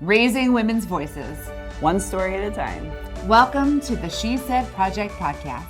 raising women's voices, one story at a time. Welcome to the She Said Project podcast.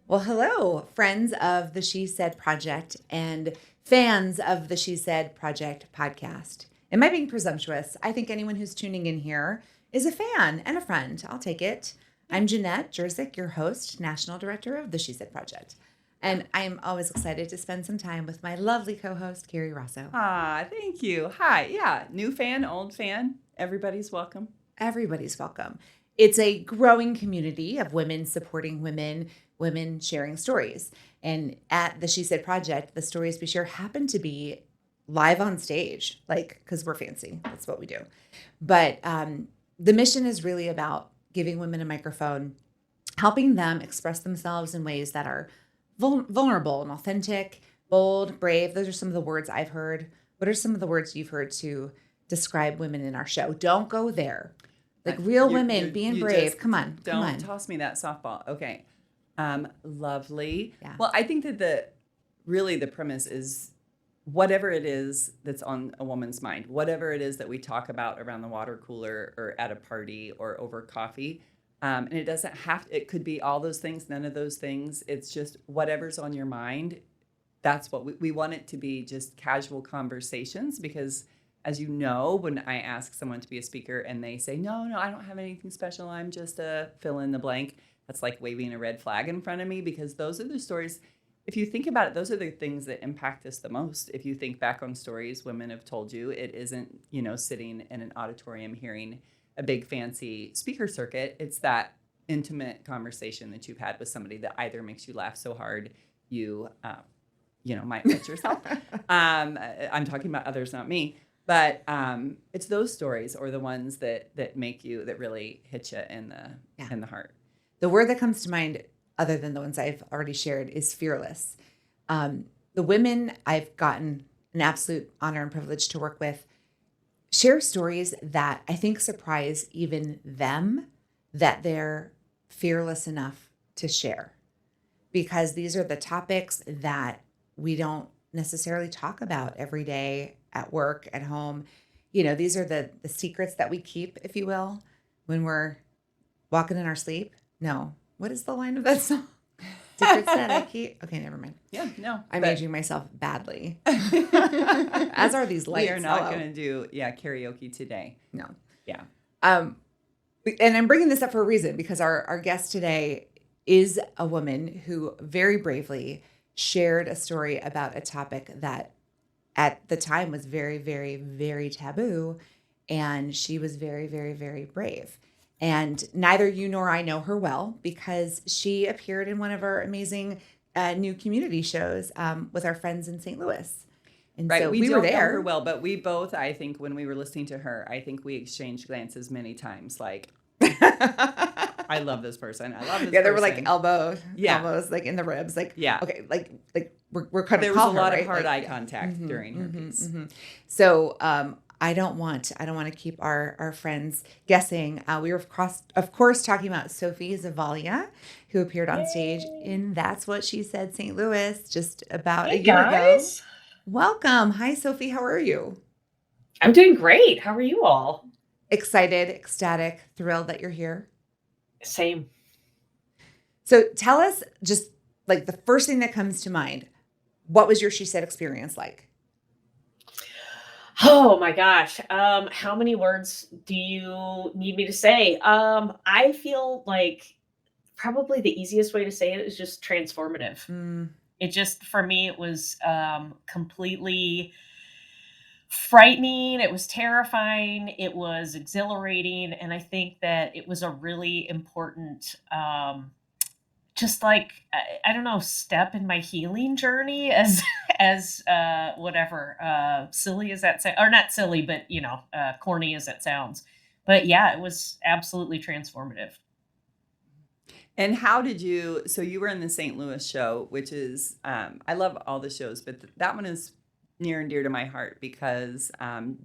Well, hello, friends of the She Said Project and fans of the She Said Project podcast. Am I being presumptuous? I think anyone who's tuning in here is a fan and a friend. I'll take it. I'm Jenette Jerzik, your host, National Director of the She Said Project. And I'm always excited to spend some time with my lovely co-host, Carrie Rosso. Thank you. Hi. Yeah, new fan, old fan. Everybody's welcome. Everybody's welcome. It's a growing community of women supporting women sharing stories. And at the She Said Project, the stories we share happen to be live on stage, because we're fancy. That's what we do. But the mission is really about giving women a microphone, helping them express themselves in ways that are vulnerable and authentic, bold, brave. Those are some of the words I've heard. What are some of the words you've heard to describe women in our show? Don't go there. Real women being brave. Come on. Don't toss me that softball. Okay. Lovely. Yeah. Well, I think that the premise is whatever it is that's on a woman's mind, whatever it is that we talk about around the water cooler or at a party or over coffee. And it doesn't it could be all those things, none of those things. It's just whatever's on your mind. That's what we want it to be, just casual conversations, because as you know, when I ask someone to be a speaker and they say, no, I don't have anything special, I'm just a fill in the blank, that's like waving a red flag in front of me, because those are the stories, if you think about it, those are the things that impact us the most. If you think back on stories women have told you, it isn't, sitting in an auditorium hearing a big fancy speaker circuit. It's that intimate conversation that you've had with somebody that either makes you laugh so hard you, might wet yourself. I'm talking about others, not me. But it's those stories or the ones that really hit you in the heart. The word that comes to mind, other than the ones I've already shared, is fearless. The women I've gotten an absolute honor and privilege to work with share stories that I think surprise even them, that they're fearless enough to share. Because these are the topics that we don't necessarily talk about every day at work, at home. These are the secrets that we keep, if you will, when we're walking in our sleep. No. What is the line of that song? Secrets that I keep. Okay, never mind. Yeah, no. I'm aging myself badly. As are these lights. We are not going to do, karaoke today. No. Yeah. And I'm bringing this up for a reason, because our guest today is a woman who very bravely shared a story about a topic that at the time was very, very, very taboo. And she was very, very, very brave. And neither you nor I know her well, because she appeared in one of our amazing new community shows with our friends in St. Louis. And right. So we were don't there. know her well, but we both, I think, when we were listening to her, I think we exchanged glances many times. Like, I love this person. I love this person. Yeah, there were elbows, in the ribs. Okay, we're kind of. There was a lot of hard eye contact during her piece. Mm-hmm. So I don't want to keep our friends guessing. We were of course talking about Sophie Zavaglia, who appeared on stage in That's What She Said St. Louis just about a year ago. Welcome. Hi, Sophie. How are you? I'm doing great. How are you all? Excited, ecstatic, thrilled that you're here. Same. So tell us just the first thing that comes to mind. What was your She Said experience like? Oh my gosh. How many words do you need me to say? I feel like probably the easiest way to say it is just transformative. It just, for me, it was completely frightening. It was terrifying. It was exhilarating. And I think that it was a really important, step in my healing journey as silly as that sounds, or not silly, but corny as that sounds. But yeah, it was absolutely transformative. And how did so you were in the St. Louis show, which is, I love all the shows, but that one is near and dear to my heart because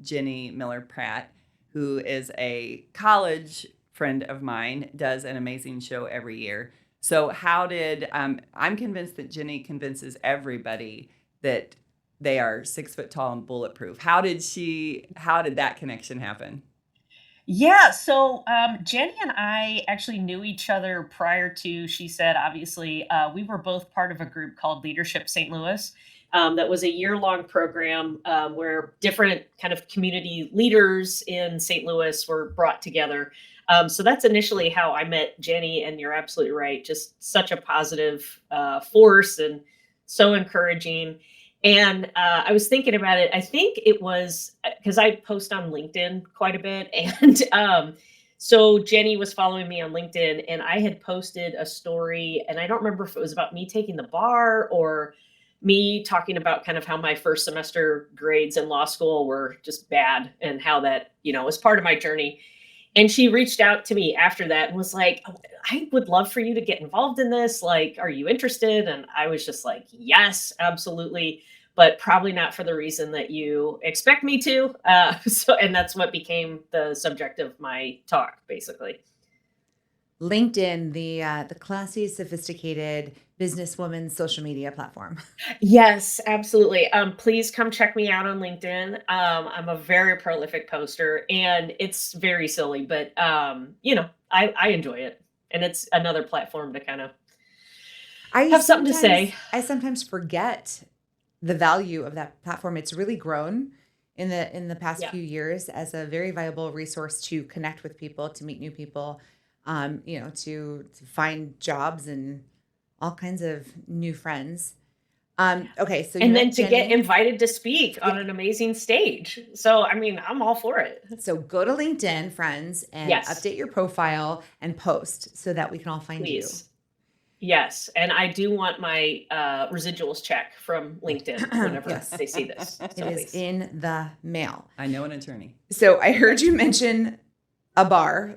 Jenny Miller Pratt, who is a college friend of mine, does an amazing show every year. So how did I'm convinced that Jenny convinces everybody that they are 6 foot tall and bulletproof. How did that connection happen? Yeah, so Jenny and I actually knew each other prior to, she said, obviously, we were both part of a group called Leadership St. Louis. That was a year-long program where different kind of community leaders in St. Louis were brought together. So that's initially how I met Jenny, and you're absolutely right. Just such a positive force and so encouraging. And I was thinking about it. I think it was because I post on LinkedIn quite a bit. And so Jenny was following me on LinkedIn, and I had posted a story. And I don't remember if it was about me taking the bar or me talking about kind of how my first semester grades in law school were just bad and how that, was part of my journey. And she reached out to me after that and was like, "Oh, I would love for you to get involved in this. Like, are you interested?" And I was just like, yes, absolutely. But probably not for the reason that you expect me to. And that's what became the subject of my talk, basically. LinkedIn, the classy, sophisticated businesswoman social media platform. Yes, absolutely. Please come check me out on LinkedIn. I'm a very prolific poster, and it's very silly, but I enjoy it, and it's another platform to kind of have something to say. I sometimes forget the value of that platform. It's really grown in the past Yeah. few years as a very viable resource to connect with people, to meet new people, to find jobs and all kinds of new friends. Okay, so you And met then to get Jenny. invited to speak Yeah. on an amazing stage. So, I mean, I'm all for it. So go to LinkedIn, friends, and Yes, update your profile and post so that we can all find you. please. Yes. And I do want my residuals check from LinkedIn whenever Yes. they see this. It So is please. in the mail. I know an attorney. So I heard you mention the bar,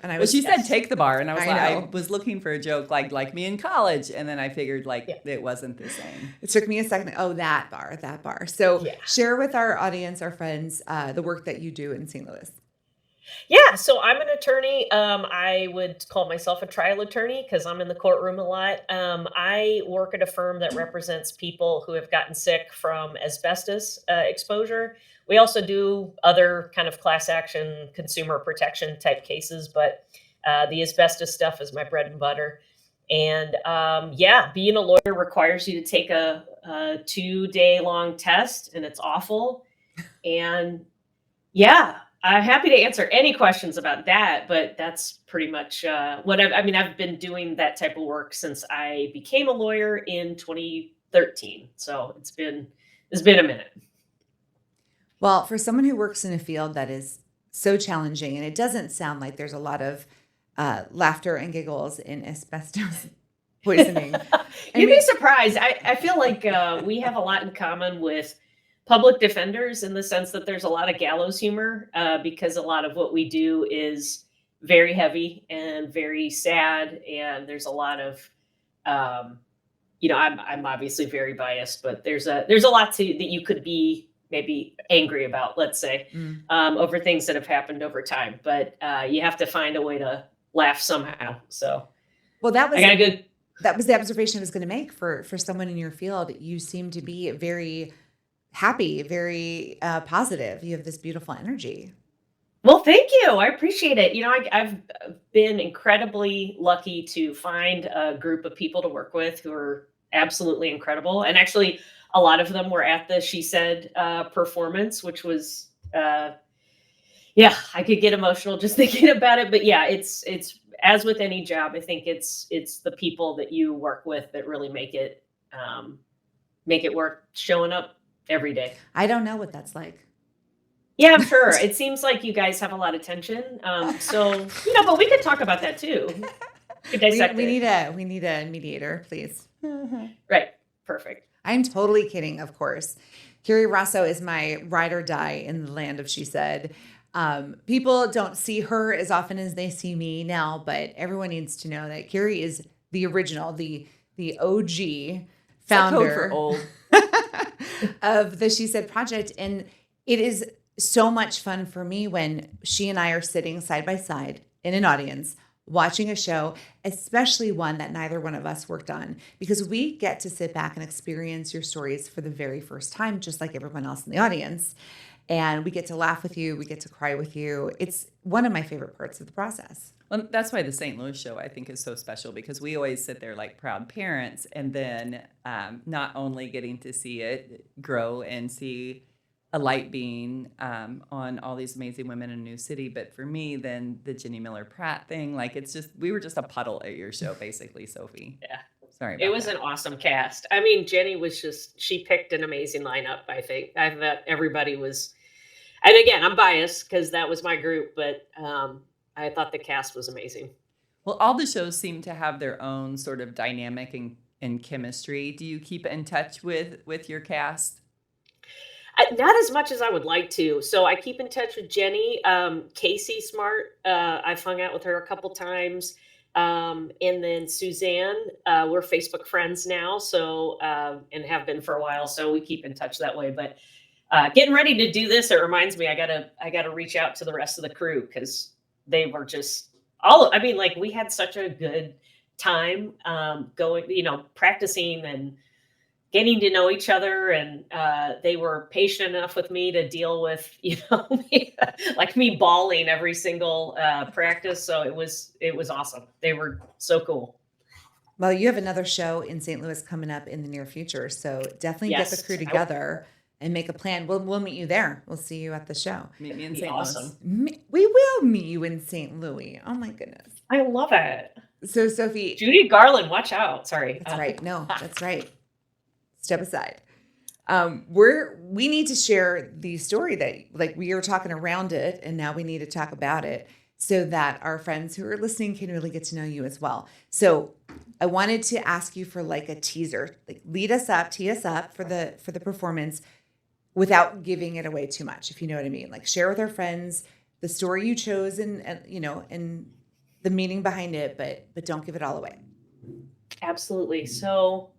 and I Well, was she said take the bar, and I was I like, I know. was looking for a joke like me in college, and then I figured Yeah. it wasn't the same. It took me a second. Oh, that bar. So Yeah. share with our audience, our friends, the work that you do in St. Louis. Yeah, so I'm an attorney. I would call myself a trial attorney because I'm in the courtroom a lot. I work at a firm that represents people who have gotten sick from asbestos exposure. We also do other kind of class action consumer protection type cases, but the asbestos stuff is my bread and butter. And yeah, being a lawyer requires you to take a 2-day long test, and it's awful. And yeah, I'm happy to answer any questions about that, but that's pretty much what I've been doing that type of work since I became a lawyer in 2013. So it's been a minute. Well, for someone who works in a field that is so challenging, and it doesn't sound like there's a lot of laughter and giggles in asbestos poisoning. You'd be surprised. I feel like we have a lot in common with public defenders in the sense that there's a lot of gallows humor because a lot of what we do is very heavy and very sad, and there's a lot of I'm obviously very biased, but there's a lot that you could be maybe angry about, let's say, Mm. over things that have happened over time. But you have to find a way to laugh somehow. So Well, that was I got a good. that was the observation I was going to make for someone in your field. You seem to be very happy, very positive. You have this beautiful energy. Well, thank you. I appreciate it. I've been incredibly lucky to find a group of people to work with who are absolutely incredible. And actually, a lot of them were at the She Said performance, which was, yeah, I could get emotional just thinking about it. But yeah, it's as with any job. I think it's the people that you work with that really make it worth showing up every day. I don't know what that's like. Yeah, I'm sure. It seems like you guys have a lot of tension. But we could talk about that too. We could dissect We it. need a mediator, please. Right. Perfect. I'm totally kidding, of course. Carrie Rosso is my ride or die in the land of She Said. People don't see her as often as they see me now, but everyone needs to know that Carrie is the original, the OG Is that code founder for old? of the She Said project. And it is so much fun for me when she and I are sitting side by side in an audience watching a show, especially one that neither one of us worked on, because we get to sit back and experience your stories for the very first time, just like everyone else in the audience. And we get to laugh with you. We get to cry with you. It's one of my favorite parts of the process. Well, that's why the St. Louis show, I think, is so special, because we always sit there like proud parents, and then not only getting to see it grow and see a light being on all these amazing women in a new city, but for me, then the Jenny Miller Pratt thing, like, it's just, we were just a puddle at your show, basically, Sophie. Yeah. Sorry about It was that. an awesome cast. I mean, Jenny was just, she picked an amazing lineup, I think. I thought everybody was, and again, I'm biased because that was my group, but I thought the cast was amazing. Well, all the shows seem to have their own sort of dynamic and chemistry. Do you keep in touch with your cast? Not as much as I would like to. So I keep in touch with Jenny. Casey Smart, I've hung out with her a couple times. And then Suzanne, we're Facebook friends now, so and have been for a while, so we keep in touch that way. But getting ready to do this, it reminds me I gotta reach out to the rest of the crew, because they were just I mean, like, we had such a good time going, practicing and getting to know each other, and they were patient enough with me to deal with, like me bawling every single practice. So it was awesome. They were so cool. Well, you have another show in St. Louis coming up in the near future, so definitely get the Yes, crew together and make a plan. We'll meet you there. We'll see you at the show. Meet me in Be St. awesome. Louis. We will meet you in St. Louis. Oh my goodness. I love it. So Sophie, Judy Garland, watch out. Sorry. that's right. No, that's right. Step aside. We need to share the story that, like, we are talking around it, and now we need to talk about it so that our friends who are listening can really get to know you as well. So I wanted to ask you for like a teaser, like tee us up for the performance without giving it away too much, if you know what I mean. Like, share with our friends the story you chose and the meaning behind it, but don't give it all away. Absolutely. So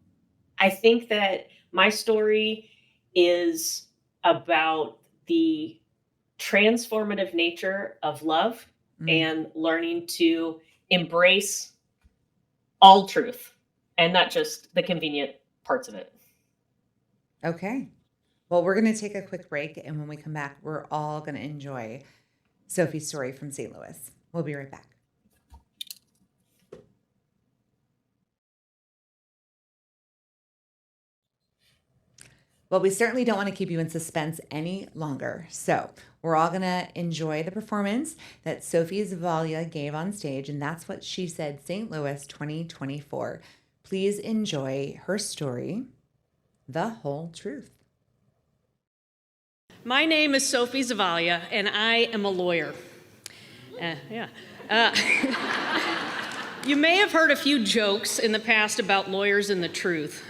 I think that my story is about the transformative nature of love and learning to embrace all truth and not just the convenient parts of it. Okay. Well, we're going to take a quick break, and when we come back, we're all going to enjoy Sophie's story from St. Louis. We'll be right back. Well, we certainly don't want to keep you in suspense any longer. So we're all going to enjoy the performance that Sophie Zavaglia gave on stage, and that's what She Said St. Louis 2024. Please enjoy her story, The Whole Truth. My name is Sophie Zavaglia, and I am a lawyer. You may have heard a few jokes in the past about lawyers and the truth,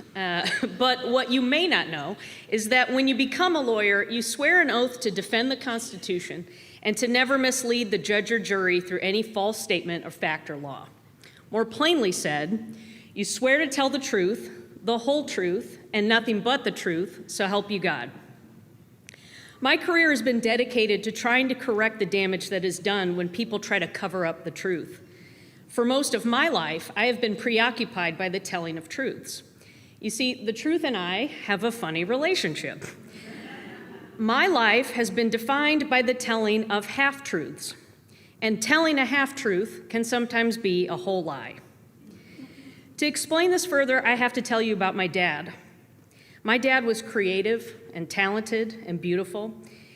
but what you may not know is that when you become a lawyer, you swear an oath to defend the Constitution and to never mislead the judge or jury through any false statement of fact or law. More plainly said, you swear to tell the truth, the whole truth, and nothing but the truth, so help you God. My career has been dedicated to trying to correct the damage that is done when people try to cover up the truth. For most of my life, I have been preoccupied by the telling of truths. You see, the truth and I have a funny relationship. My life has been defined by the telling of half-truths, and telling a half-truth can sometimes be a whole lie. To explain this further, I have to tell you about my dad. My dad was creative and talented and beautiful.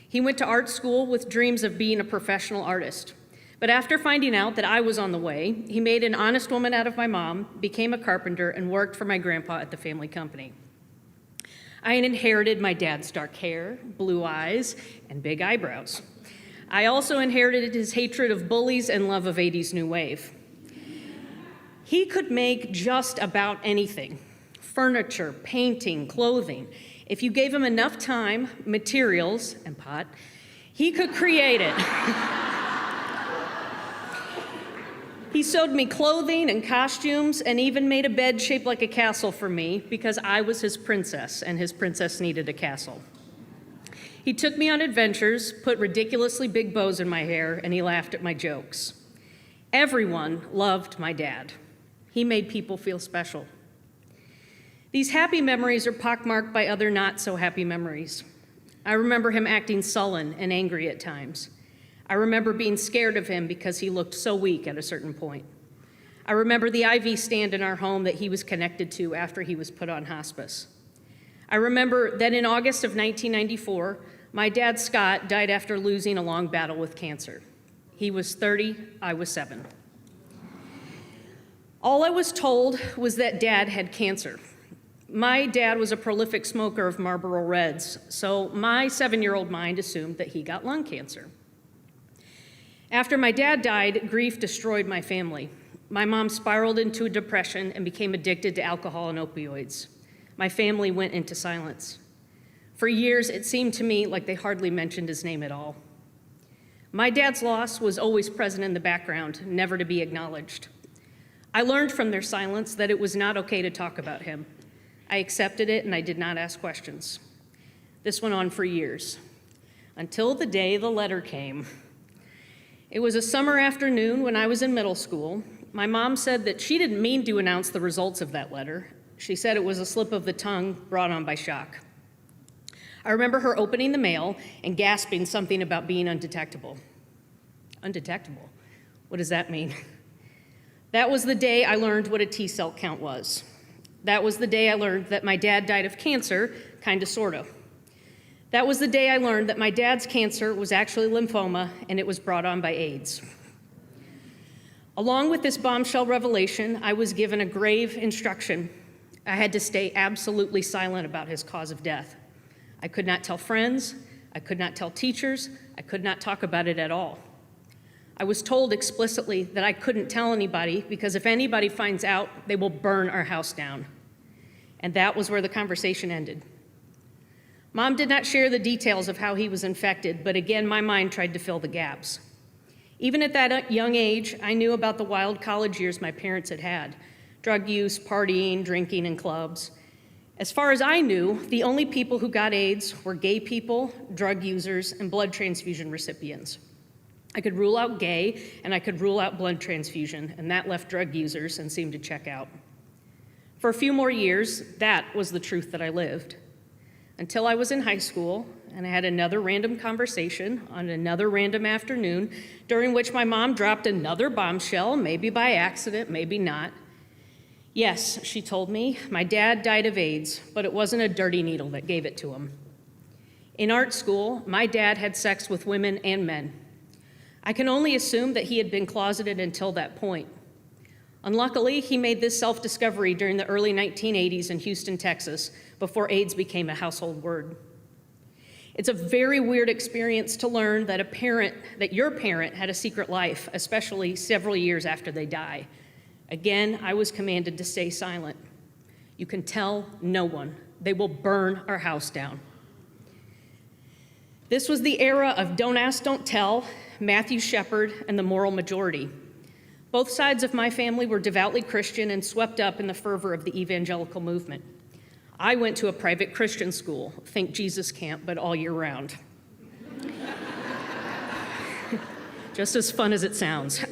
He went to art school with dreams of being a professional artist. But after finding out that I was on the way, he made an honest woman out of my mom, became a carpenter, and worked for my grandpa at the family company. I had inherited my dad's dark hair, blue eyes, and big eyebrows. I also inherited his hatred of bullies and love of 80s new wave. He could make just about anything: furniture, painting, clothing. If you gave him enough time, materials, and pot, he could create it. He sewed me clothing and costumes and even made a bed shaped like a castle for me because I was his princess and his princess needed a castle. He took me on adventures, put ridiculously big bows in my hair, and he laughed at my jokes. Everyone loved my dad. He made people feel special. These happy memories are pockmarked by other not so happy memories. I remember him acting sullen and angry at times. I remember being scared of him because he looked so weak at a certain point. I remember the IV stand in our home that he was connected to after he was put on hospice. I remember that in August of 1994, my dad, Scott, died after losing a long battle with cancer. He was 30, I was 7. All I was told was that Dad had cancer. My dad was a prolific smoker of Marlboro Reds, so my 7-year-old mind assumed that he got lung cancer. After my dad died, grief destroyed my family. My mom spiraled into a depression and became addicted to alcohol and opioids. My family went into silence. For years, it seemed to me like they hardly mentioned his name at all. My dad's loss was always present in the background, never to be acknowledged. I learned from their silence that it was not okay to talk about him. I accepted it and I did not ask questions. This went on for years, until the day the letter came. It was a summer afternoon when I was in middle school. My mom said that she didn't mean to announce the results of that letter. She said it was a slip of the tongue brought on by shock. I remember her opening the mail and gasping something about being undetectable. Undetectable? What does that mean? That was the day I learned what a T-cell count was. That was the day I learned that my dad died of cancer, kinda, sorta. That was the day I learned that my dad's cancer was actually lymphoma and it was brought on by AIDS. Along with this bombshell revelation, I was given a grave instruction. I had to stay absolutely silent about his cause of death. I could not tell friends, I could not tell teachers, I could not talk about it at all. I was told explicitly that I couldn't tell anybody because if anybody finds out, they will burn our house down. And that was where the conversation ended. Mom did not share the details of how he was infected, but again, my mind tried to fill the gaps. Even at that young age, I knew about the wild college years my parents had had: drug use, partying, drinking in clubs. As far as I knew, the only people who got AIDS were gay people, drug users, and blood transfusion recipients. I could rule out gay, and I could rule out blood transfusion, and that left drug users and seemed to check out. For a few more years, that was the truth that I lived. Until I was in high school, and I had another random conversation on another random afternoon, during which my mom dropped another bombshell, maybe by accident, maybe not. Yes, she told me, my dad died of AIDS, but it wasn't a dirty needle that gave it to him. In art school, my dad had sex with women and men. I can only assume that he had been closeted until that point. Unluckily, he made this self-discovery during the early 1980s in Houston, Texas, before AIDS became a household word. It's a very weird experience to learn that your parent had a secret life, especially several years after they die. Again, I was commanded to stay silent. You can tell no one. They will burn our house down. This was the era of don't ask, don't tell, Matthew Shepard, and the moral majority. Both sides of my family were devoutly Christian and swept up in the fervor of the evangelical movement. I went to a private Christian school, think Jesus camp, but all year round. Just as fun as it sounds.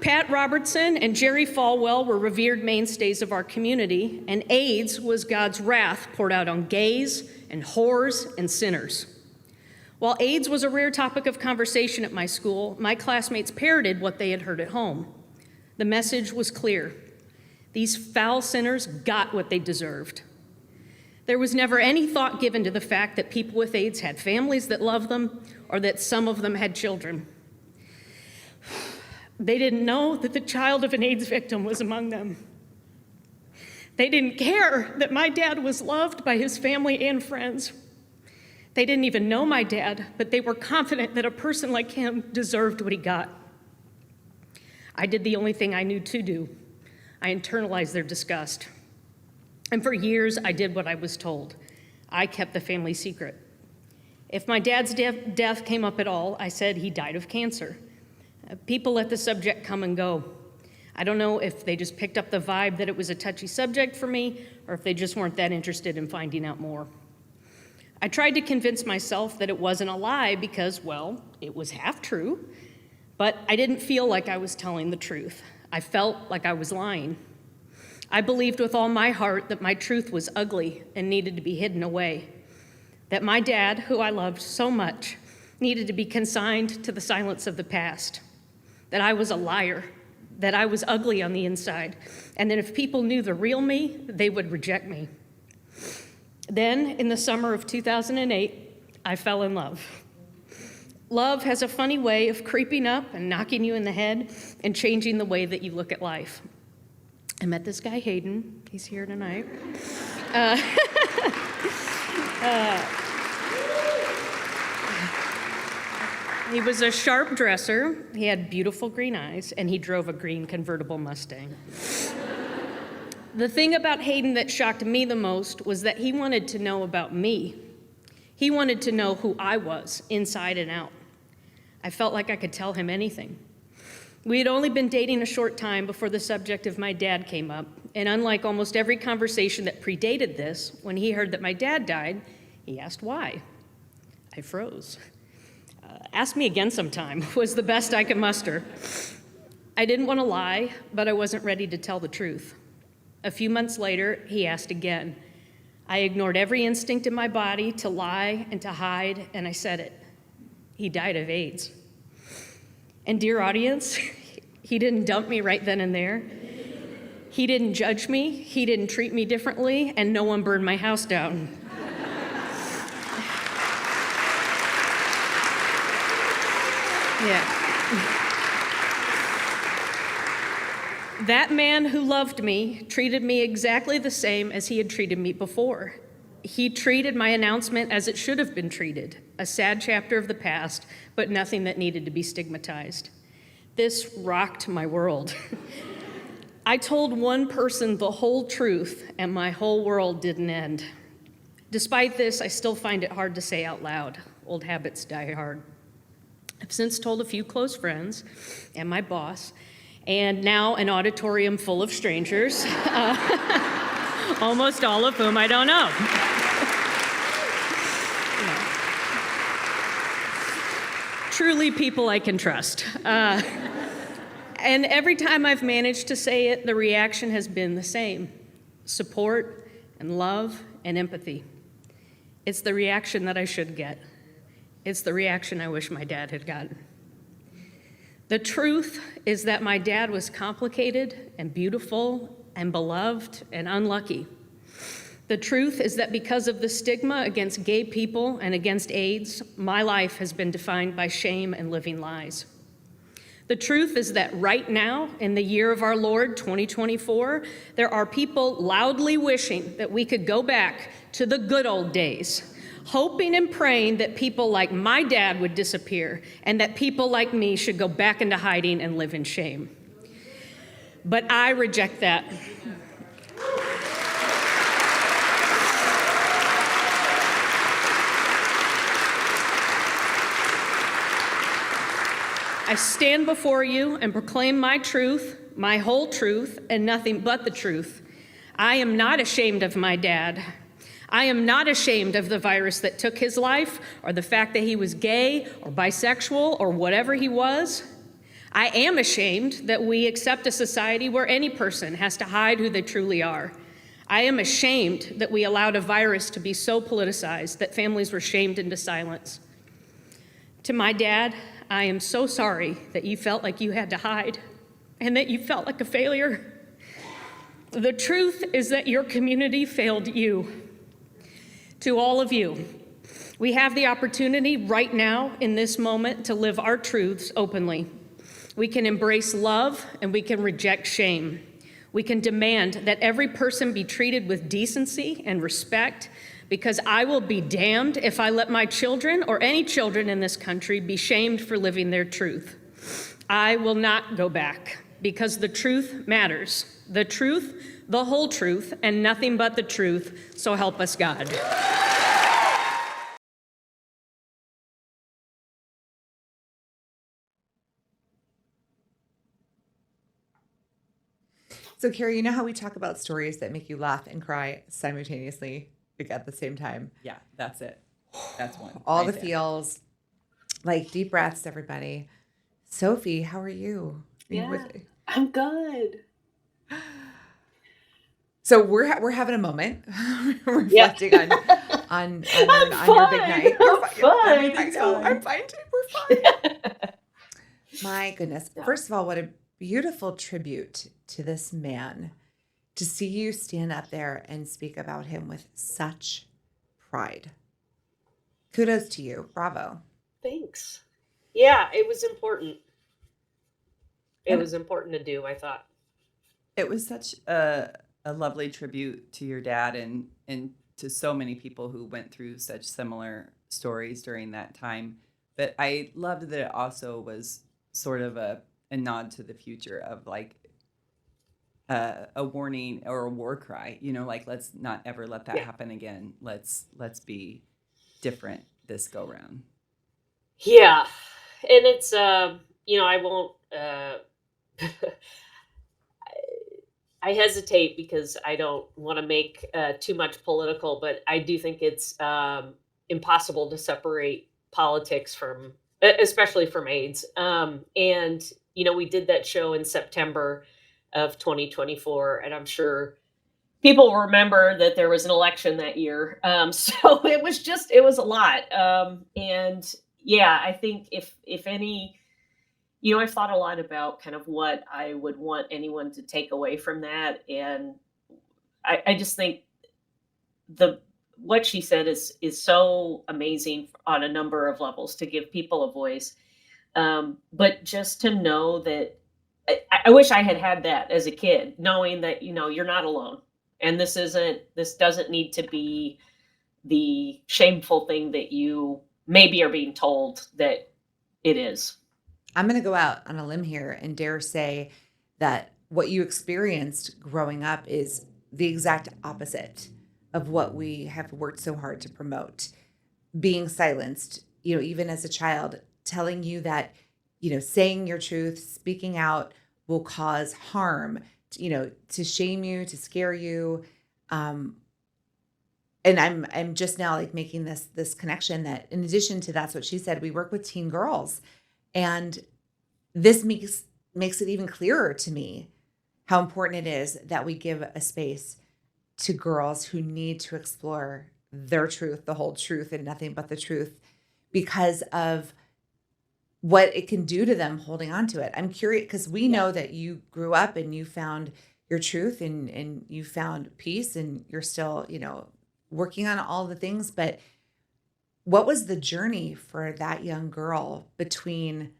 Pat Robertson and Jerry Falwell were revered mainstays of our community, and AIDS was God's wrath poured out on gays and whores and sinners. While AIDS was a rare topic of conversation at my school, my classmates parroted what they had heard at home. The message was clear. These foul sinners got what they deserved. There was never any thought given to the fact that people with AIDS had families that loved them, or that some of them had children. They didn't know that the child of an AIDS victim was among them. They didn't care that my dad was loved by his family and friends. They didn't even know my dad, but they were confident that a person like him deserved what he got. I did the only thing I knew to do. I internalized their disgust. And for years, I did what I was told. I kept the family secret. If my dad's death came up at all, I said he died of cancer. People let the subject come and go. I don't know if they just picked up the vibe that it was a touchy subject for me, or if they just weren't that interested in finding out more. I tried to convince myself that it wasn't a lie because, well, it was half true, but I didn't feel like I was telling the truth. I felt like I was lying. I believed with all my heart that my truth was ugly and needed to be hidden away, that my dad, who I loved so much, needed to be consigned to the silence of the past, that I was a liar, that I was ugly on the inside, and that if people knew the real me, they would reject me. Then, in the summer of 2008, I fell in love. Love has a funny way of creeping up and knocking you in the head and changing the way that you look at life. I met this guy, Hayden. He's here tonight. He was a sharp dresser, he had beautiful green eyes, and he drove a green convertible Mustang. The thing about Hayden that shocked me the most was that he wanted to know about me. He wanted to know who I was, inside and out. I felt like I could tell him anything. We had only been dating a short time before the subject of my dad came up, and unlike almost every conversation that predated this, when he heard that my dad died, he asked why. I froze. Ask me again sometime was the best I could muster. I didn't want to lie, but I wasn't ready to tell the truth. A few months later, he asked again. I ignored every instinct in my body to lie and to hide, and I said it. He died of AIDS. And dear audience, he didn't dump me right then and there. He didn't judge me, he didn't treat me differently, and no one burned my house down. Yeah. That man who loved me treated me exactly the same as he had treated me before. He treated my announcement as it should have been treated, a sad chapter of the past, but nothing that needed to be stigmatized. This rocked my world. I told one person the whole truth, and my whole world didn't end. Despite this, I still find it hard to say out loud. Old habits die hard. I've since told a few close friends and my boss, and now an auditorium full of strangers, almost all of whom I don't know. Truly people I can trust. And every time I've managed to say it, the reaction has been the same: support and love and empathy. It's the reaction that I should get. It's the reaction I wish my dad had gotten. The truth is that my dad was complicated and beautiful and beloved and unlucky. The truth is that because of the stigma against gay people and against AIDS, my life has been defined by shame and living lies. The truth is that right now, in the year of our Lord, 2024, there are people loudly wishing that we could go back to the good old days, hoping and praying that people like my dad would disappear and that people like me should go back into hiding and live in shame. But I reject that. I stand before you and proclaim my truth, my whole truth, and nothing but the truth. I am not ashamed of my dad. I am not ashamed of the virus that took his life, or the fact that he was gay or bisexual or whatever he was. I am ashamed that we accept a society where any person has to hide who they truly are. I am ashamed that we allowed a virus to be so politicized that families were shamed into silence. To my dad, I am so sorry that you felt like you had to hide and that you felt like a failure. The truth is that your community failed you. To all of you, we have the opportunity right now in this moment to live our truths openly. We can embrace love and we can reject shame. We can demand that every person be treated with decency and respect, because I will be damned if I let my children or any children in this country be shamed for living their truth. I will not go back, because the truth matters. The truth, the whole truth, and nothing but the truth, so help us God. So, Carrie, you know how we talk about stories that make you laugh and cry simultaneously, like at the same time? Yeah, that's it. That's one. All right the there. feels, like deep breaths, everybody. Sophie, how are you? Yeah, I'm good. So we're having a moment, Yeah. reflecting on I'm your big fine. night. I'm fine. Everything's I know, fine. I'm fine too. We're fine. My goodness. Yeah. First of all, what a beautiful tribute to this man to see you stand up there and speak about him with such pride. Kudos to you. Bravo. Thanks. Yeah, it was important. It And was important to do, I thought. it was such a lovely tribute to your dad and to so many people who went through such similar stories during that time. But I loved that it also was sort of a nod to the future of like a warning or a war cry, like let's not ever let that Yeah. happen again. Let's be different this go round. Yeah. And it's I won't I hesitate because I don't want to make too much political, but I do think it's impossible to separate politics from, especially from AIDS. And we did that show in September of 2024, and I'm sure people remember that there was an election that year. So it was a lot. And yeah, I think if any, I've thought a lot about kind of what I would want anyone to take away from that. And I just think the what she said is so amazing on a number of levels to give people a voice. But just to know that I wish I had had that as a kid, knowing that, you're not alone. And this doesn't need to be the shameful thing that you maybe are being told that it is. I'm going to go out on a limb here and dare say that what you experienced growing up is the exact opposite of what we have worked so hard to promote. Being silenced, even as a child, telling you that, saying your truth, speaking out will cause harm, to shame you, to scare you. And I'm just now like making this connection that in addition to that's what she said, we work with teen girls. And this makes it even clearer to me how important it is that we give a space to girls who need to explore their truth, the whole truth, and nothing but the truth because of what it can do to them holding on to it. I'm curious because we know that you grew up and you found your truth and you found peace and you're still, working on all the things. But what was the journey for that young girl between,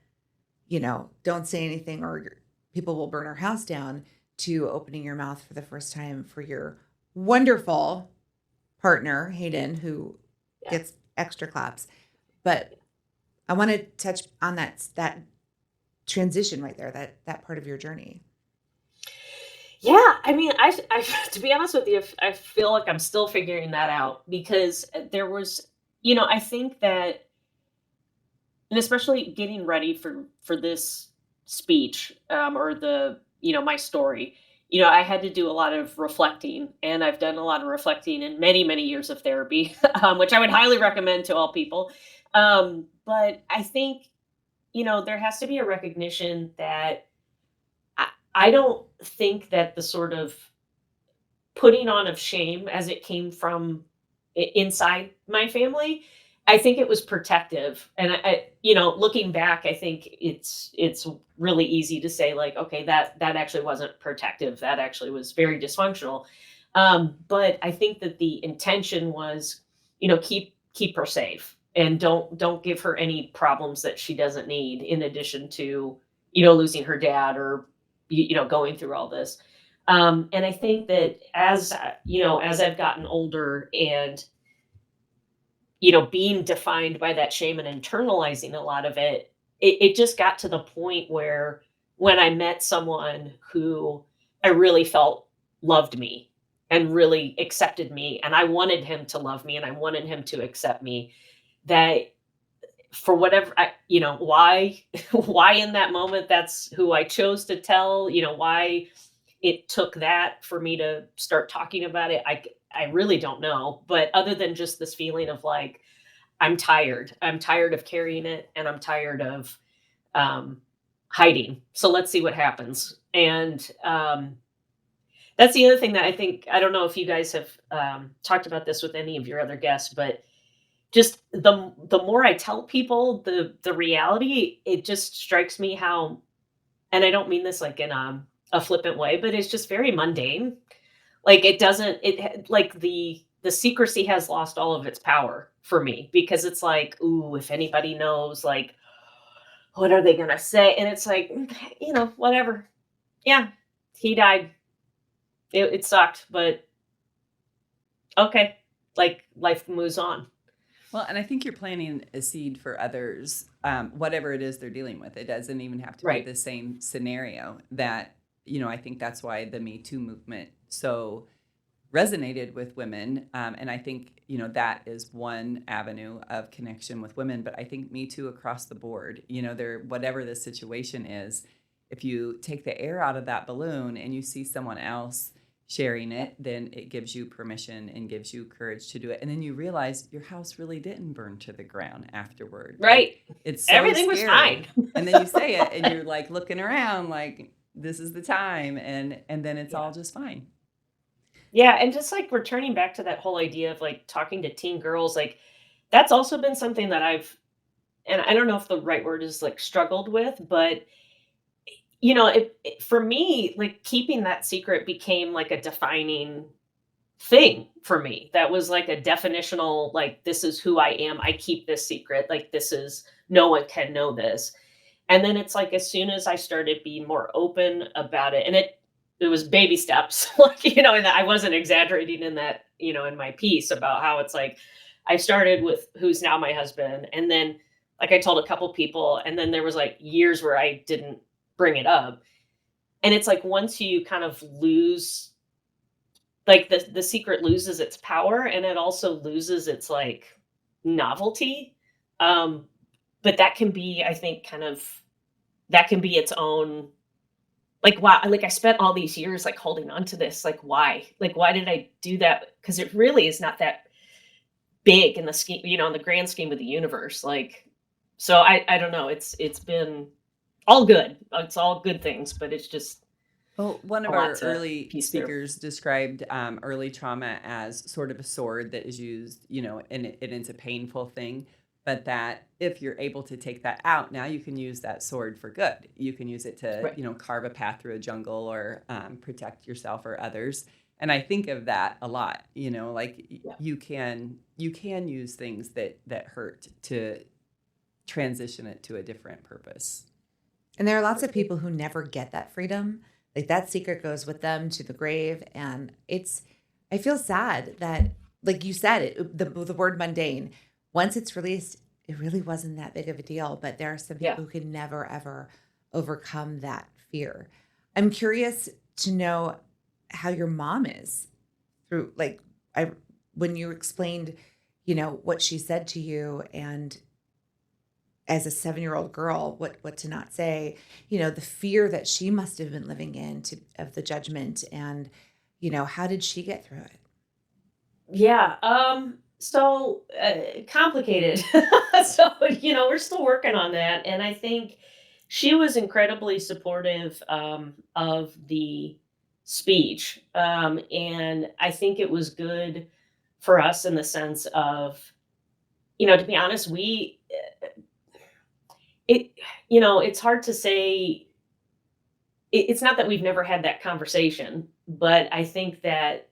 don't say anything or people will burn our house down to opening your mouth for the first time for your wonderful partner, Hayden, who gets extra claps. But I want to touch on that transition right there, that part of your journey. Yeah, I mean, I to be honest with you, I feel like I'm still figuring that out because there was, I think that, and especially getting ready for this speech or my story, I had to do a lot of reflecting, and I've done a lot of reflecting in many many years of therapy, which I would highly recommend to all people. But I think there has to be a recognition that I don't think that the sort of putting on of shame as it came from inside my family, I think it was protective. And looking back, I think it's really easy to say like, okay, that actually wasn't protective. That actually was very dysfunctional. But I think that the intention was, keep her safe and don't give her any problems that she doesn't need in addition to, losing her dad or, going through all this. And I think that as I've gotten older and, being defined by that shame and internalizing a lot of it just got to the point where when I met someone who I really felt loved me and really accepted me, and I wanted him to love me and I wanted him to accept me, that for whatever why why in that moment that's who I chose to tell, why it took that for me to start talking about it. I really don't know, but other than just this feeling of like, I'm tired. I'm tired of carrying it, and I'm tired of um, hiding. So let's see what happens. And that's the other thing that I think. I don't know if you guys have talked about this with any of your other guests, but just the more I tell people the reality, it just strikes me how, and I don't mean this like in a flippant way, but it's just very mundane. Like it doesn't like the secrecy has lost all of its power for me, because it's like, ooh, if anybody knows, like, what are they gonna say? And it's like, whatever. Yeah, he died. It sucked, but okay. Like life moves on. Well, and I think you're planting a seed for others, whatever it is they're dealing with. It doesn't even have to Right. be the same scenario. That, I think that's why the Me Too movement so resonated with women. And I think, that is one avenue of connection with women. But I think Me Too across the board, whatever the situation is, if you take the air out of that balloon and you see someone else sharing it, then it gives you permission and gives you courage to do it. And then you realize your house really didn't burn to the ground afterward. Right. Like, it's so Everything was scary. fine. And then you say it and you're like looking around like, this is the time. And then it's all just fine. Yeah, and just like returning back to that whole idea of like talking to teen girls, like that's also been something that and I don't know if the right word is like struggled with, but for me, like keeping that secret became like a defining thing for me. That was like a definitional, like, this is who I am. I keep this secret. Like, no one can know this. And then it's like, as soon as I started being more open about it, and it was baby steps, like, and I wasn't exaggerating in that, in my piece about how it's like, I started with who's now my husband. And then like I told a couple people, and then there was like years where I didn't bring it up. And it's like, once you kind of lose, like the secret loses its power, and it also loses its like novelty. But that can be, I think, that can be its own, like, wow, like I spent all these years like holding on to this. Like, why? Like, why did I do that? Because it really is not that big in the scheme, in the grand scheme of the universe. Like, so I don't know. It's been all good. It's all good things, but it's just Well, one of a our lot to early piece through. speakers described early trauma as sort of a sword that is used, and it's a painful thing, but that if you're able to take that out, now you can use that sword for good. You can use it to, Right. Carve a path through a jungle or protect yourself or others. And I think of that a lot, like Yeah. you can use things that hurt to transition it to a different purpose. And there are lots of people who never get that freedom. Like that secret goes with them to the grave. And I feel sad that, like you said, the word mundane, once it's released, it really wasn't that big of a deal. But there are some Yeah. people who can never, ever overcome that fear. I'm curious to know how your mom is through, like, when you explained, what she said to you, and as a 7-year-old girl, what to not say, the fear that she must have been living in of the judgment, and, how did she get through it? Yeah. So complicated. So, we're still working on that. And I think she was incredibly supportive of the speech. And I think it was good for us in the sense of, to be honest, it, it's hard to say. It's not that we've never had that conversation, but I think that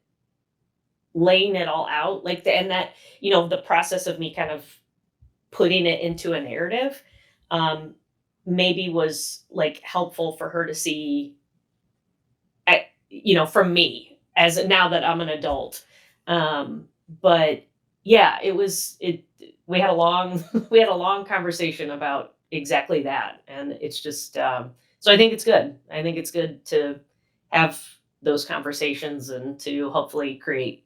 laying it all out, like and that, the process of me kind of putting it into a narrative, maybe was like helpful for her to see, from me as now that I'm an adult. But yeah, we had a long, we had a long conversation about exactly that. And it's just, so I think it's good. I think it's good to have those conversations and to hopefully create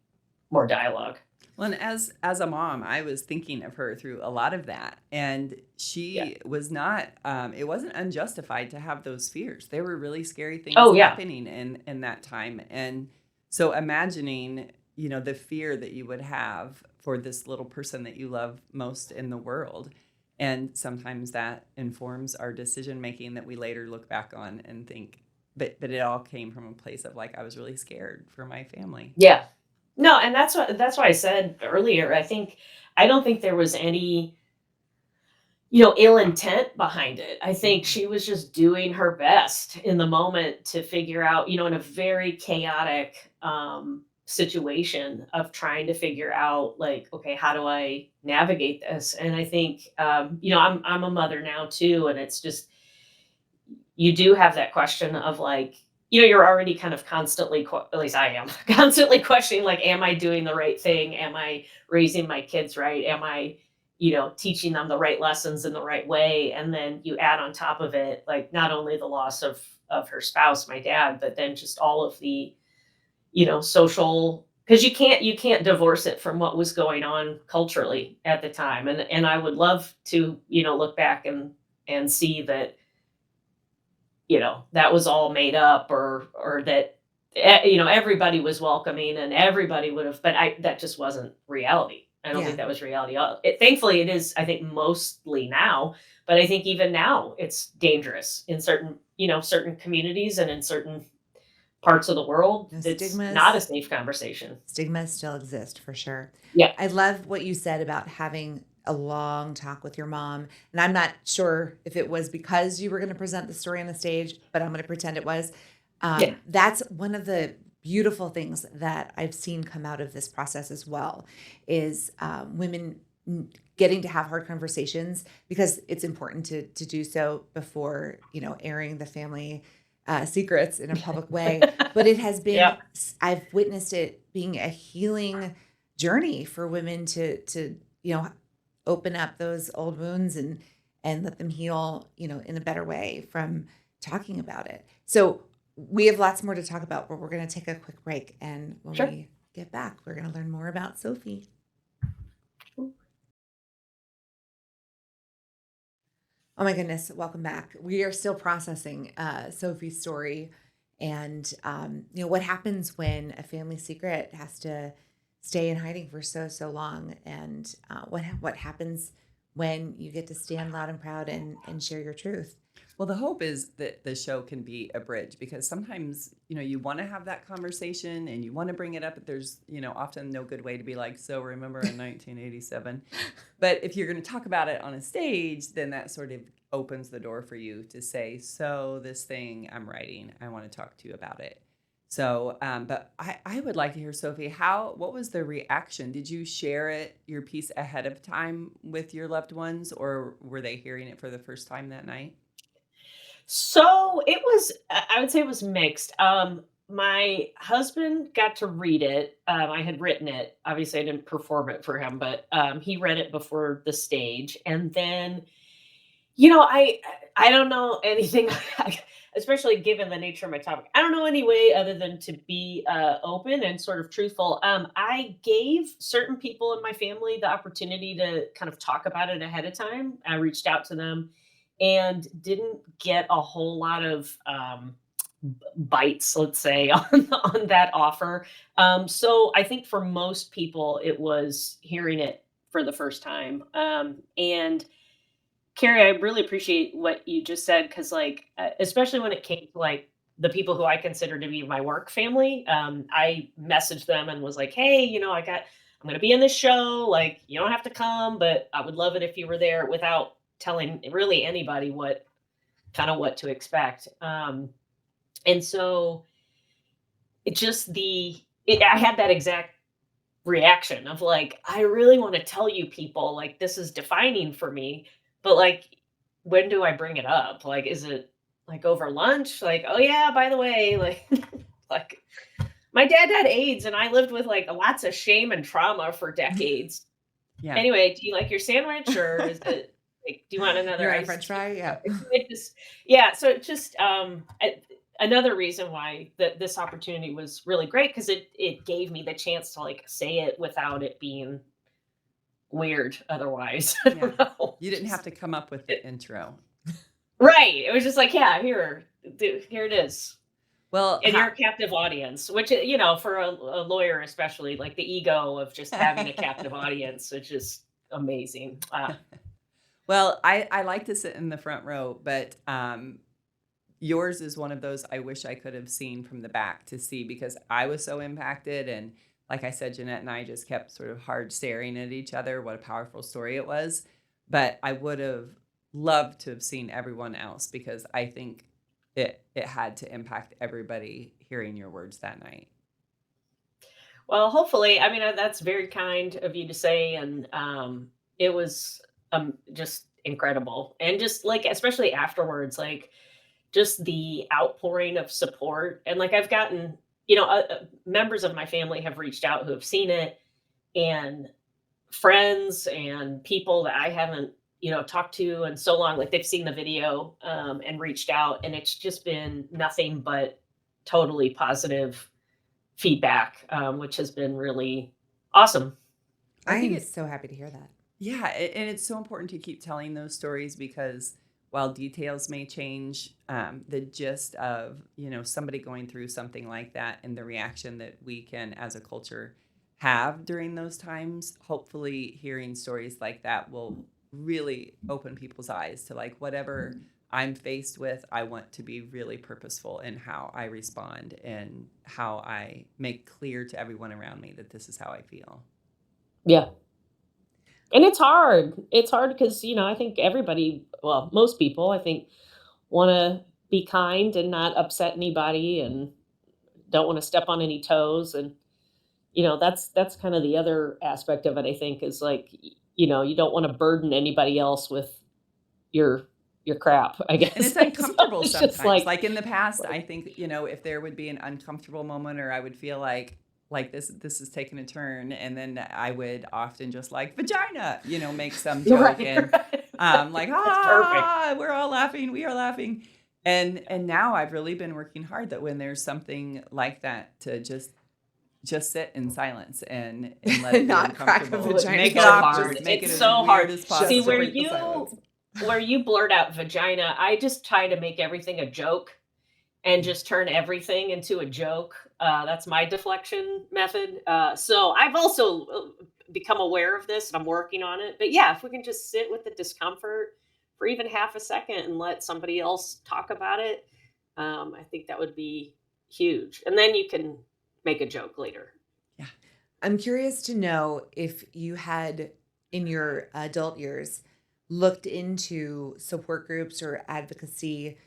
more dialogue. Well, and as a mom, I was thinking of her through a lot of that, and Yeah. she was not. It wasn't unjustified to have those fears. There were really scary things Oh, yeah. happening in that time, and so imagining, the fear that you would have for this little person that you love most in the world, and sometimes that informs our decision making that we later look back on and think, but it all came from a place of like I was really scared for my family. Yeah. No, and that's why I said earlier, I don't think there was any, ill intent behind it. I think Mhm. she was just doing her best in the moment to figure out, in a very chaotic situation of trying to figure out like, okay, how do I navigate this? And I think I'm a mother now too, and it's just you do have that question of like, you're already kind of constantly, at least I am, constantly questioning, like, am I doing the right thing? Am I raising my kids right? Am I, teaching them the right lessons in the right way? And then you add on top of it, like, not only the loss of her spouse, my dad, but then just all of the, social, because you can't divorce it from what was going on culturally at the time. And I would love to, look back and see that that was all made up, or that everybody was welcoming and everybody would have, but I that just wasn't reality. I don't think Yeah. that was reality. Thankfully it is, I think, mostly now, but I think even now it's dangerous in certain communities and in certain parts of the world. The It's not a stigmas safe conversation. stigmas still exist for sure. Yeah. I love what you said about having a long talk with your mom. And I'm not sure if it was because you were going to present the story on the stage, but I'm going to pretend it was. Yeah. That's one of the beautiful things that I've seen come out of this process as well is women getting to have hard conversations because it's important to do so before, airing the family secrets in a public way. But it has been, Yeah. I've witnessed it being a healing journey for women to open up those old wounds and let them heal in a better way from talking about it. So we have lots more to talk about, but we're going to take a quick break, and when Sure. we get back we're going to learn more about Sophie. Oh my goodness, welcome back. We are still processing Sophie's story and what happens when a family secret has to stay in hiding for so long, and what happens when you get to stand loud and proud and share your truth. Well, the hope is that the show can be a bridge because sometimes, you want to have that conversation and you want to bring it up, but there's, often no good way to be like, so remember in 1987. But if you're going to talk about it on a stage, then that sort of opens the door for you to say, so this thing I'm writing, I want to talk to you about it. So, but I would like to hear, Sophie, what was the reaction? Did you share your piece ahead of time with your loved ones, or were they hearing it for the first time that night? So it was, I would say it was mixed. My husband got to read it. I had written it. Obviously, I didn't perform it for him, but he read it before the stage. And then, I don't know anything, especially given the nature of my topic. I don't know any way other than to be open and sort of truthful. I gave certain people in my family the opportunity to kind of talk about it ahead of time. I reached out to them and didn't get a whole lot of bites, let's say, on that offer. So I think for most people, it was hearing it for the first time. And Carrie, I really appreciate what you just said because, like, especially when it came to like the people who I consider to be my work family, I messaged them and was like, "Hey, I'm going to be in this show. Like, you don't have to come, but I would love it if you were there," without telling really anybody what to expect. And so it just I had that exact reaction of like, I really want to tell you people like this is defining for me, but like, when do I bring it up? Like, is it like over lunch? Like, oh yeah, by the way, like, like my dad had AIDS and I lived with like lots of shame and trauma for decades. Yeah. Anyway, do you like your sandwich or is it like, do you want You another want a ice? French fry? Yeah. It just, yeah. So it just, another reason why this opportunity was really great, because it gave me the chance to like say it without it being weird otherwise. I Yeah. don't know. You didn't have to come up with the intro. Right. It was just like, yeah, here it is. Well, And you're a captive audience, which, for a lawyer, especially, like the ego of just having a captive audience, which is amazing. well, I like to sit in the front row, but yours is one of those I wish I could have seen from the back to see, because I was so impacted. And like I said, Jeanette and I just kept sort of hard staring at each other. What a powerful story it was. But I would have loved to have seen everyone else, because I think it had to impact everybody hearing your words that night. Well, hopefully, I mean, that's very kind of you to say. And it was just incredible. And just like, especially afterwards, like, just the outpouring of support. And like, I've gotten, members of my family have reached out who have seen it, and friends and people that I haven't, talked to in so long, like they've seen the video and reached out, and it's just been nothing but totally positive feedback, which has been really awesome. I think I'm it's so happy to hear that. Yeah, and it's so important to keep telling those stories, because while details may change, the gist of, somebody going through something like that and the reaction that we can as a culture have during those times, hopefully hearing stories like that will really open people's eyes to, like, whatever I'm faced with, I want to be really purposeful in how I respond and how I make clear to everyone around me that this is how I feel. Yeah. And it's hard. It's hard because, I think everybody, well, most people, I think, want to be kind and not upset anybody, and don't want to step on any toes. And, that's kind of the other aspect of it, I think, is like, you don't want to burden anybody else with your crap, I guess. And it's uncomfortable It's sometimes. just like, Like in the past, I think, if there would be an uncomfortable moment, or I would feel like this is taking a turn, and then I would often just like vagina, make some joke, right, and right. like, That's perfect. we're all laughing, we are laughing. And now I've really been working hard that when there's something like that, to just sit in silence and let it be Not crack a uncomfortable. vagina. Make it So awkward. hard. Make it It's as so weird hard. as Just possible. See, to break the silence. where you blurt out vagina, I just try to make everything a joke and just turn everything into a joke. That's my deflection method. So I've also become aware of this, and I'm working on it. But yeah, if we can just sit with the discomfort for even half a second and let somebody else talk about it, I think that would be huge. And then you can make a joke later. Yeah. I'm curious to know if you had, in your adult years, looked into support groups or advocacy.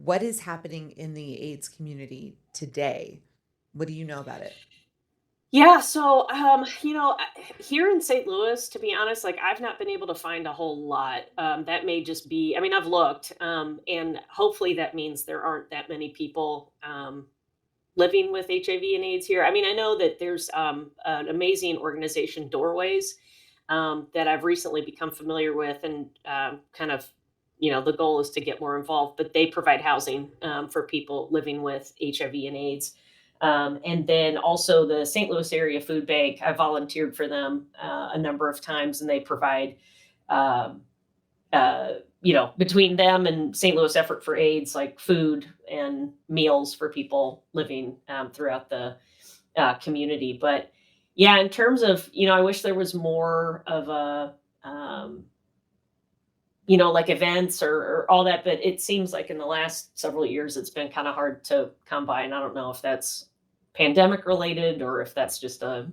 What is happening in the AIDS community today? What do you know about it? Yeah, so here in St. Louis, to be honest, like I've not been able to find a whole lot. That may just be, I mean, I've looked, and hopefully that means there aren't that many people living with HIV and AIDS here. I mean, I know that there's an amazing organization, Doorways, that I've recently become familiar with, and kind of, the goal is to get more involved. But they provide housing for people living with HIV and AIDS. And then also the St. Louis Area Food Bank, I volunteered for them a number of times, and they provide, um, between them and St. Louis Effort for AIDS, like food and meals for people living throughout the community. But yeah, in terms of, I wish there was more of a, like events or all that, but it seems like in the last several years, it's been kind of hard to come by. And I don't know if that's pandemic related or if that's just a,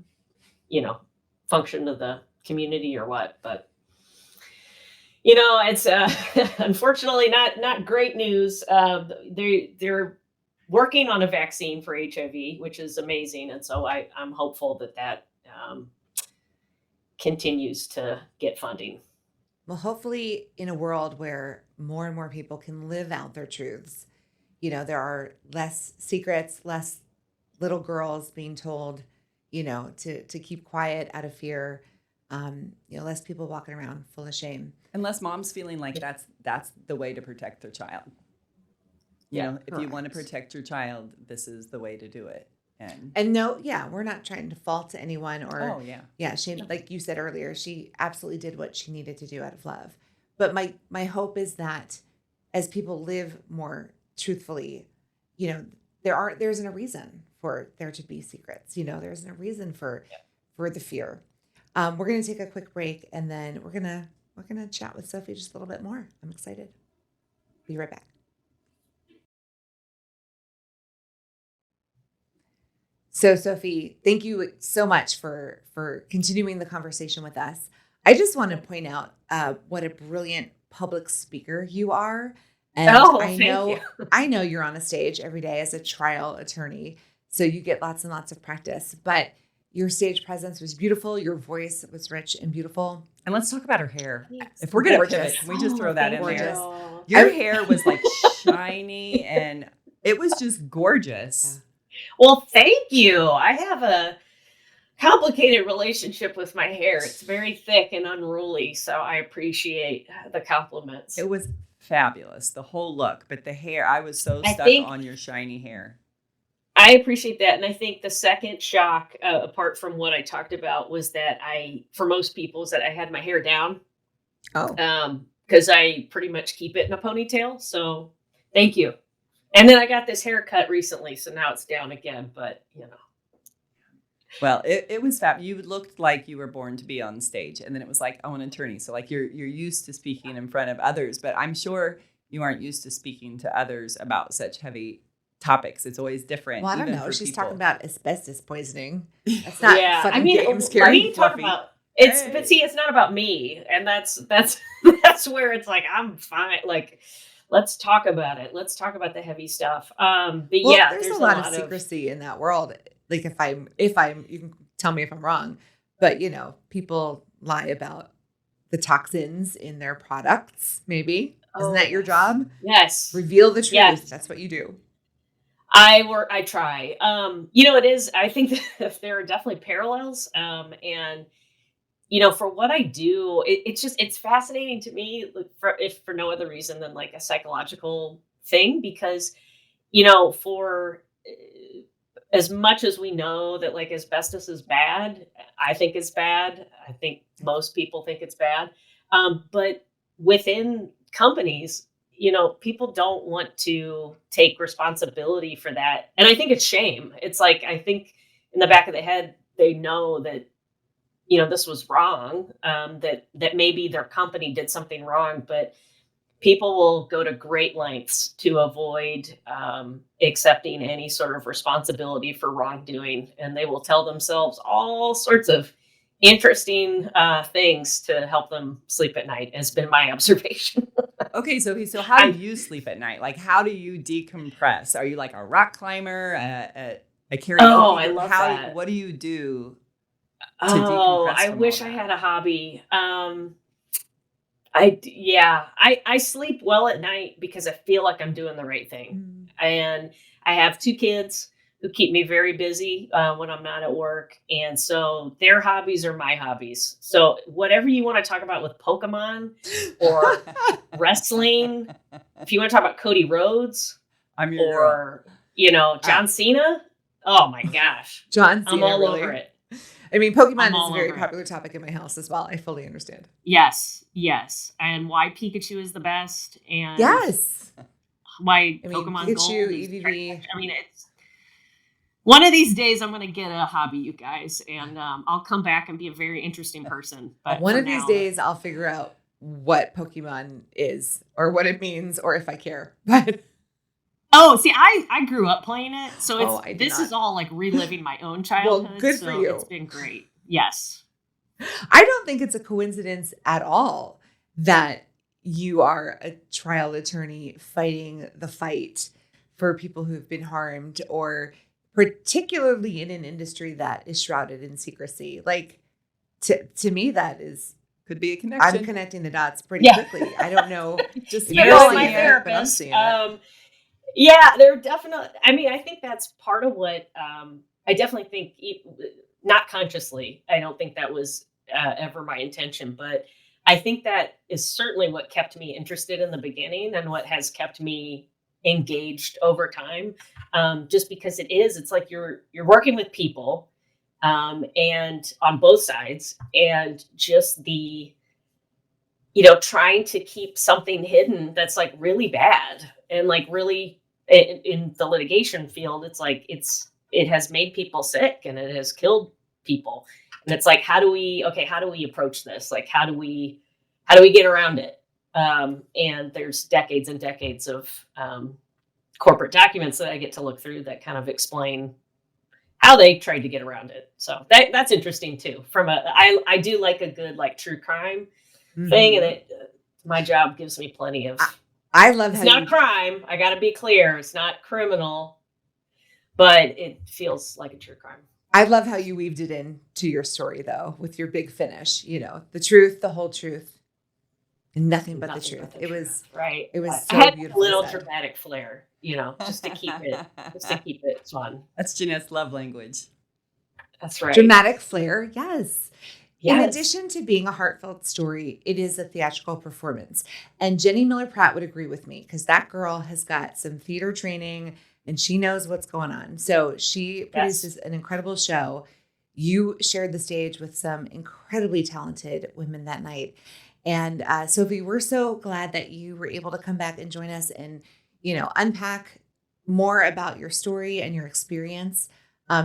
function of the community or what, but it's unfortunately not great news. They're working on a vaccine for HIV, which is amazing, and so I'm hopeful that continues to get funding. Well, hopefully, in a world where more and more people can live out their truths, there are less secrets, less little girls being told, to keep quiet out of fear. Less people walking around full of shame. Unless mom's feeling like that's the way to protect their child. You Yeah. know, if you want to Correct. protect your child, this is the way to do it. And no, yeah, we're not trying to fault anyone Oh or yeah. yeah, she like you said earlier, she absolutely did what she needed to do out of love. But my hope is that as people live more truthfully, you know, there isn't a reason for there to be secrets. You know, there isn't a reason for the fear. We're gonna take a quick break and then we're gonna chat with Sophie just a little bit more. I'm excited. Be right back. So, Sophie, thank you so much for continuing the conversation with us. I just want to point out what a brilliant public speaker you are, and Oh, I thank you. know I know you're on a stage every day as a trial attorney, so you get lots and lots of practice. But your stage presence was beautiful. Your voice was rich and beautiful. And let's talk about her hair. Thanks. If we're gonna Gorgeous. pivot, can we just Oh, throw that thank in there? Gorgeous. you. Your I- hair was like shiny and it was just gorgeous. Well, thank you. I have a complicated relationship with my hair. It's very thick and unruly, so I appreciate the compliments. It was fabulous, the whole look. But the hair, I was so I stuck think- on your shiny hair. I appreciate that. And I think the second shock, apart from what I talked about, was that for most people, is that I had my hair down. Oh, Because I pretty much keep it in a ponytail. So thank you. And then I got this haircut recently, so now it's down again. But Well, it was fab. You looked like you were born to be on stage, and then it was like, oh, an attorney. So like you're used to speaking in front of others, but I'm sure you aren't used to speaking to others about such heavy topics. It's always different. well, I don't even know. for She's people. talking about asbestos poisoning. That's not yeah, fun I and mean, games, let Kerry. me talk Fluffy. about it's. Hey. But see, it's not about me, and that's that's where it's like I'm fine. Like, let's talk about it. Let's talk about the heavy stuff. But Well, yeah, there's a lot of secrecy in that world. Like if I'm, you can tell me if I'm wrong, but you know, people lie about the toxins in their products. Maybe isn't that your job? Yes. Reveal the truth. Yes. That's what you do. I try. It is. I think that there are definitely parallels. And for what I do, it's fascinating to me, like, if for no other reason than like a psychological thing, because for as much as we know that like asbestos is bad, I think it's bad. I think most people think it's bad. But within companies, people don't want to take responsibility for that. And I think it's shame. It's like, I think in the back of the head, they know that, this was wrong, that maybe their company did something wrong, but people will go to great lengths to avoid accepting any sort of responsibility for wrongdoing. And they will tell themselves all sorts of interesting things to help them sleep at night, has been my observation. Okay, so how do you sleep at night? Like, how do you decompress? Are you like a rock climber, a karaoke? Oh, I love that. What do you do? Oh, decompress I from wish all I that? had a hobby. I sleep well at night because I feel like I'm doing the right thing. And I have 2 kids who keep me very busy when I'm not at work. And so their hobbies are my hobbies. So whatever you want to talk about with Pokemon or wrestling, if you want to talk about Cody Rhodes I'm your girl. or, John Cena, oh my gosh, John Cena, I'm all really. over it. I mean, Pokemon I'm is all a very over it. popular topic in my house as well. I fully understand. Yes. And why Pikachu is the best. And Yes. why I mean, Pokemon Pikachu, Gold is EVV. I mean, it's one of these days I'm going to get a hobby, you guys, and I'll come back and be a very interesting person. But One for of these now- days, I'll figure out what Pokemon is or what it means or if I care. But Oh, see, I grew up playing it, so Oh, I did this not. is all like reliving my own childhood. good for so you. It's been great. Yes. I don't think it's a coincidence at all that you are a trial attorney fighting the fight for people who've been harmed, or particularly in an industry that is shrouded in secrecy. Like to me, that is, Could be a connection. I'm connecting the dots pretty Yeah. quickly. I don't know. Just You're You're not all seeing my it, therapist. but I'm seeing it. Yeah, they're definitely. I mean, I think that's part of what I definitely think. Not consciously, I don't think that was ever my intention, but I think that is certainly what kept me interested in the beginning, and what has kept me engaged over time, just because it's like you're working with people, and on both sides, and just trying to keep something hidden that's like really bad, and like really in the litigation field, it's like it has made people sick and it has killed people. And it's like, how do we approach this? Like, how do we get around it? And there's decades and decades of corporate documents that I get to look through that kind of explain how they tried to get around it. So that's interesting too. I do like a good like true crime thing, and my job gives me plenty of. I love it's not a crime. I got to be clear. It's not criminal, but it feels like a true crime. I love how you weaved it into your story, though, with your big finish. The truth, the whole truth, and nothing but the truth. It was right. It was so I had beautiful. A little dramatic flair, just to keep it fun. That's Jenette's love language. That's right. Dramatic flair, yes. Yes. In addition to being a heartfelt story, it is a theatrical performance. And Jenny Miller-Pratt would agree with me, because that girl has got some theater training and she knows what's going on. So she produces an incredible show. You shared the stage with some incredibly talented women that night. And Sophie, we're so glad that you were able to come back and join us and, unpack more about your story and your experience,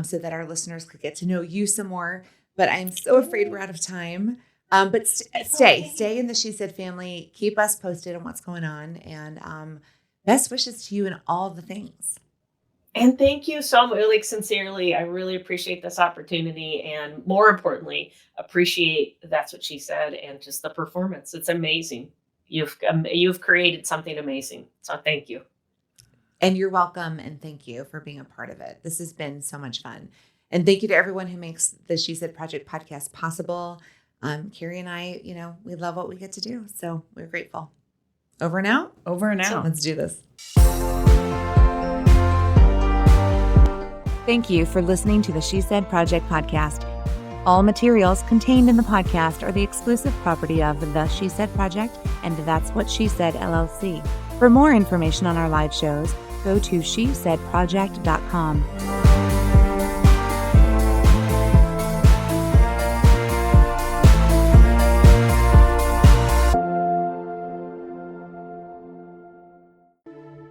so that our listeners could get to know you some more. But I'm so afraid we're out of time. But stay in the She Said family. Keep us posted on what's going on. And best wishes to you in all the things. And thank you so much, like sincerely. I really appreciate this opportunity, and more importantly, appreciate That's What She Said and just the performance. It's amazing. You've created something amazing. So thank you. And you're welcome. And thank you for being a part of it. This has been so much fun. And thank you to everyone who makes the She Said Project podcast possible. Kerry and I, we love what we get to do. So we're grateful. Over and out? Over and out. So let's do this. Thank you for listening to the She Said Project podcast. All materials contained in the podcast are the exclusive property of the She Said Project and That's What She Said LLC. For more information on our live shows, go to shesaidproject.com.